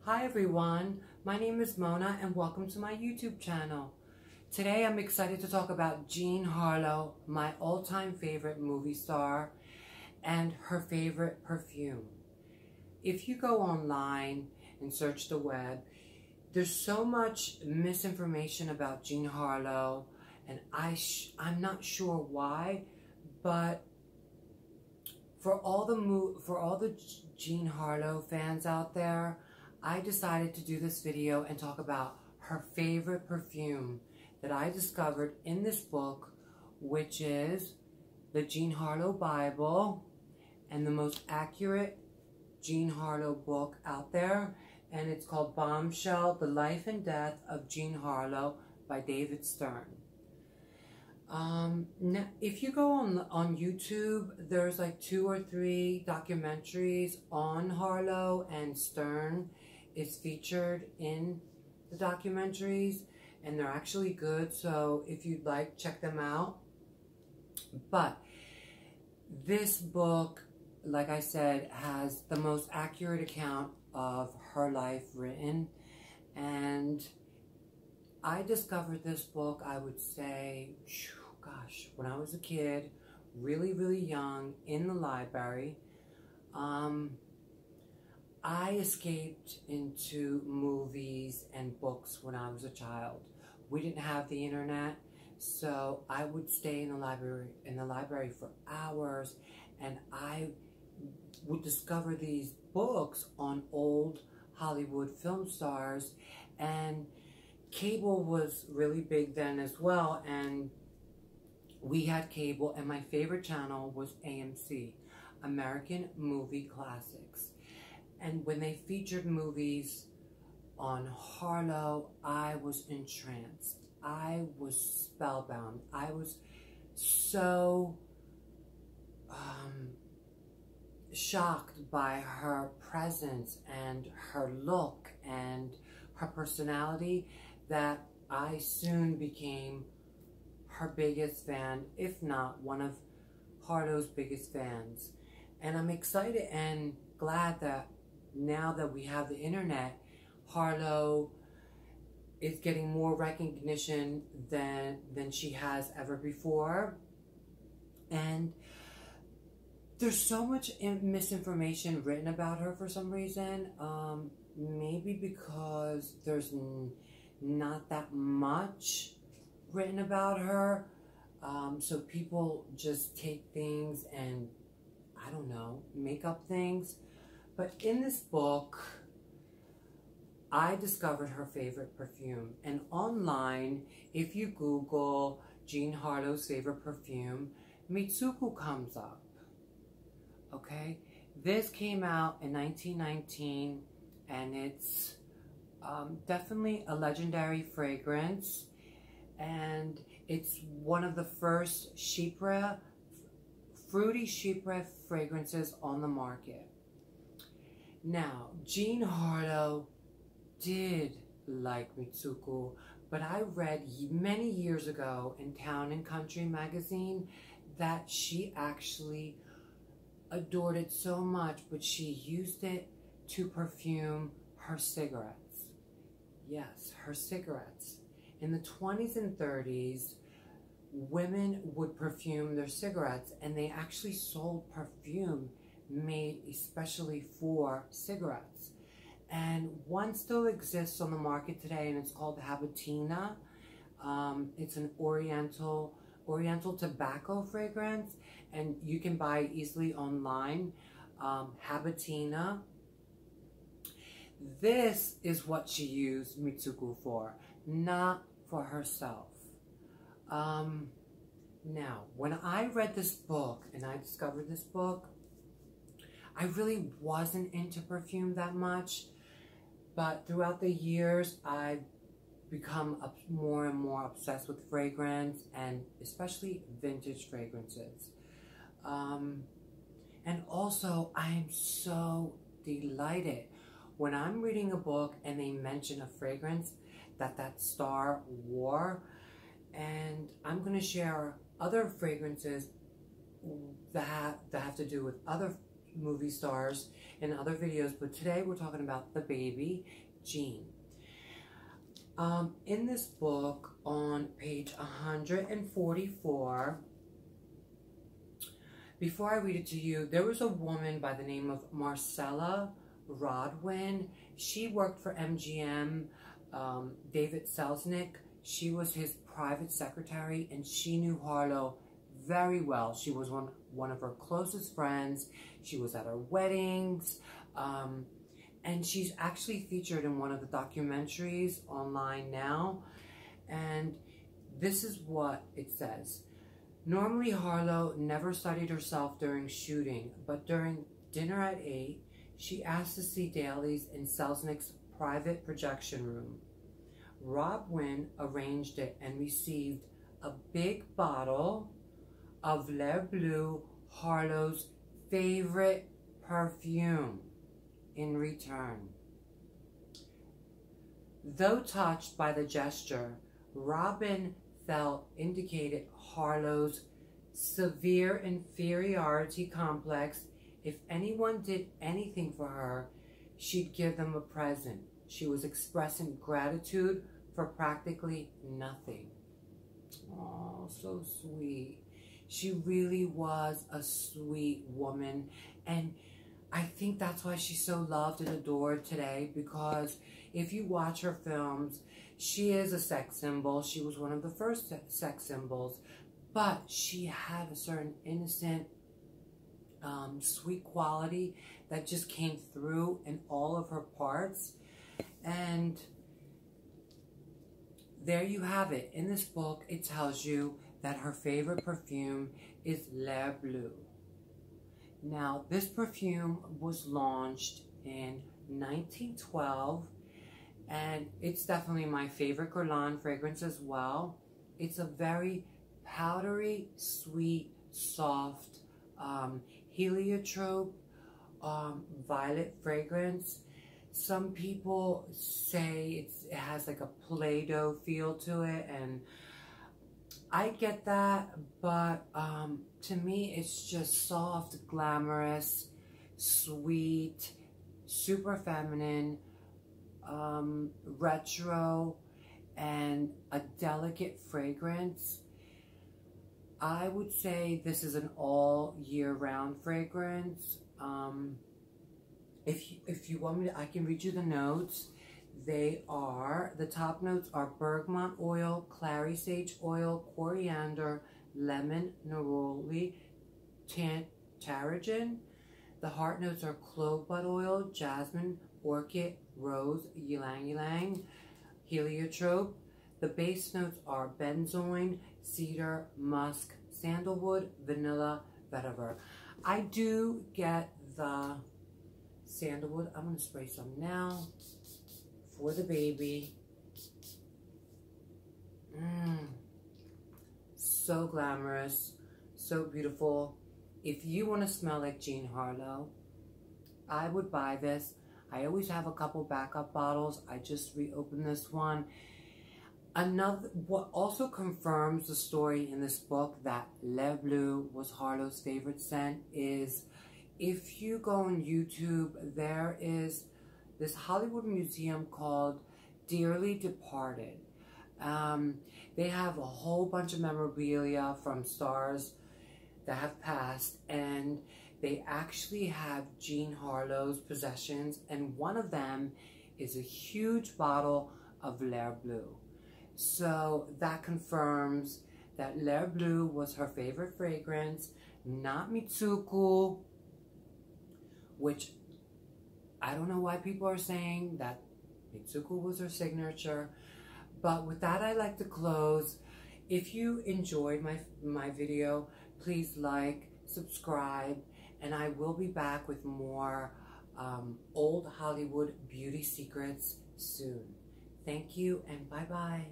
Hi everyone, my name is Mona and welcome to my YouTube channel. Today I'm excited to talk about Jean Harlow, my all-time favorite movie star, and her favorite perfume. If you go online and search the web, there's so much misinformation about Jean Harlow, and I'm not sure why, but for all the Jean Harlow fans out there, I decided to do this video and talk about her favorite perfume that I discovered in this book, which is the Jean Harlow Bible and the most accurate Jean Harlow book out there. And it's called Bombshell, The Life and Death of Jean Harlow by David Stern. Now, if you go on YouTube, there's like 2 or 3 documentaries on Harlow, and Stern is featured in the documentaries, and they're actually good, so if you'd like, check them out. But this book, like I said, has the most accurate account of her life written, and I discovered this book, I would say, gosh, when I was a kid, really, really young, in the library. I escaped into movies and books when I was a child. We didn't have the internet, so I would stay in the library for hours, and I would discover these books on old Hollywood film stars, and cable was really big then as well, and we had cable, and my favorite channel was AMC, American Movie Classics. And when they featured movies on Harlow, I was entranced. I was spellbound. I was so shocked by her presence and her look and her personality that I soon became her biggest fan, if not one of Harlow's biggest fans. And I'm excited and glad that now that we have the internet, Harlow is getting more recognition than she has ever before. And there's so much misinformation written about her for some reason. Maybe because there's not that much written about her. So people just take things and, I don't know, make up things. But in this book, I discovered her favorite perfume. And online, if you Google Jean Harlow's favorite perfume, Mitsuku comes up. Okay? This came out in 1919, and it's definitely a legendary fragrance. And it's one of the first chypre, fruity chypre fragrances on the market. Now, Jean Harlow did like Mitsuku, but I read many years ago in Town and Country magazine that she actually adored it so much, but she used it to perfume her cigarettes. Yes, her cigarettes. In the 20s and 30s, women would perfume their cigarettes, and they actually sold perfume made especially for cigarettes. And one still exists on the market today, and it's called Habatina. It's an oriental tobacco fragrance, and you can buy it easily online. Habatina. This is what she used Mitsuku for, not for herself. Now, when I read this book and I discovered this book, I really wasn't into perfume that much, but throughout the years, I've become more and more obsessed with fragrance, and especially vintage fragrances. And also, I'm so delighted when I'm reading a book and they mention a fragrance that star wore, and I'm going to share other fragrances that have to do with other movie stars in other videos, but today we're talking about the baby, Jean. In this book, on page 144, before I read it to you, there was a woman by the name of Marcella Rodwin. She worked for MGM, David Selznick. She was his private secretary, and she knew Harlow very well. She was one of her closest friends. She was at her weddings, and she's actually featured in one of the documentaries online now. And this is what it says. Normally, Harlow never studied herself during shooting, but during dinner at 8, she asked to see dailies in Selznick's private projection room. Rob Wynn arranged it and received a big bottle of Le Bleu, Harlow's favorite perfume, in return. Though touched by the gesture, Robin felt indicated Harlow's severe inferiority complex. If anyone did anything for her, she'd give them a present. She was expressing gratitude for practically nothing. Oh, so sweet. She really was a sweet woman, and I think that's why she's so loved and adored today, because if you watch her films, she is a sex symbol. She was one of the first sex symbols, but she had a certain innocent, sweet quality that just came through in all of her parts. And there you have it. In this book, it tells you that her favorite perfume is Le Bleu. Now, this perfume was launched in 1912, and it's definitely my favorite Guerlain fragrance as well. It's a very powdery, sweet, soft, heliotrope, violet fragrance. Some people say it has like a Play-Doh feel to it, and I get that, but to me it's just soft, glamorous, sweet, super feminine, retro, and a delicate fragrance. I would say this is an all year round fragrance. If you want me to, I can read you the notes. The top notes are bergamot oil, clary sage oil, coriander, lemon, neroli, tarragon. The heart notes are clove bud oil, jasmine, orchid, rose, ylang ylang, heliotrope. The base notes are benzoin, cedar, musk, sandalwood, vanilla, vetiver. I do get the sandalwood. I'm going to spray some now for the baby. So glamorous, so beautiful. If you want to smell like Jean Harlow, I would buy this. I always have a couple backup bottles. I just reopened this one. What also confirms the story in this book that Le Bleu was Harlow's favorite scent is, if you go on YouTube, there is this Hollywood museum called Dearly Departed. They have a whole bunch of memorabilia from stars that have passed, and they actually have Jean Harlow's possessions, and one of them is a huge bottle of Le Bleu. So that confirms that Le Bleu was her favorite fragrance, not Mitsuku, which I don't know why people are saying that Mitsuku was her signature. But with that, I'd like to close. If you enjoyed my video, please like, subscribe, and I will be back with more old Hollywood beauty secrets soon. Thank you, and bye-bye.